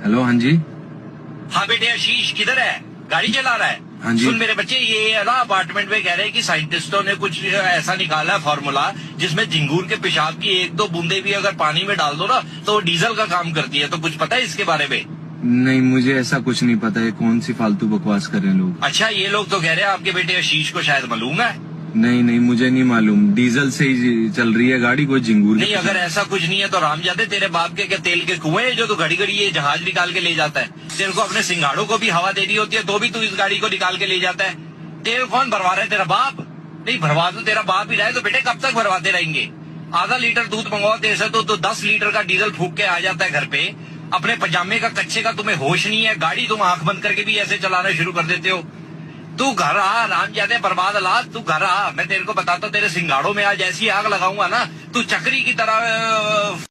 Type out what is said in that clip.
Hello, हाँ जी। हाँ बेटे आशीष किधर है? गाड़ी चला रहा है? हाँ जी। सुन मेरे बच्चे, ये है ना अपार्टमेंट में कह रहे हैं कि साइंटिस्टों ने कुछ ऐसा निकाला है फॉर्मूला जिसमें झिंगूर के पेशाब की एक दो बूंदे भी अगर पानी में डाल दो ना तो वो डीजल का काम करती है। तो कुछ पता है इसके बारे में? नहीं, मुझे ऐसा कुछ नहीं पता है। कौन सी फालतू बकवास कर रहे हैं लोग। अच्छा, ये लोग तो कह रहे हैं आपके बेटे आशीष को शायद मालूम है। नहीं, मुझे नहीं मालूम। डीजल से ही चल रही है गाड़ी, कोई झिंगूर नहीं, अगर ऐसा कुछ नहीं है तो रामजादे तेरे बाप के क्या तेल के कुएं हैं जो तो घड़ी घड़ी ये जहाज निकाल के ले जाता है? तेरे को अपने सिंगाड़ों को भी हवा देनी होती है तो भी तू इस गाड़ी को निकाल के ले जाता है। तेल कौन भरवा रहा है? तेरा बाप? नहीं, भरवा तो तेरा बाप ही रहा है तो बेटे कब तक भरवाते रहेंगे? आधा लीटर दूध मंगवाओ तेरे से तो 10 लीटर का डीजल फूक के आ जाता है घर पे। अपने पजामे का कच्चे का तुम्हें होश नहीं है। गाड़ी तुम आंख बंद करके भी ऐसे चलाना शुरू कर देते हो। तू घर आ रामजादे बर्बाद औलाद, तू घर आ। मैं तेरे को बताता हूँ तेरे सिंगाड़ों में आज ऐसी आग लगाऊंगा ना तू चक्री की तरह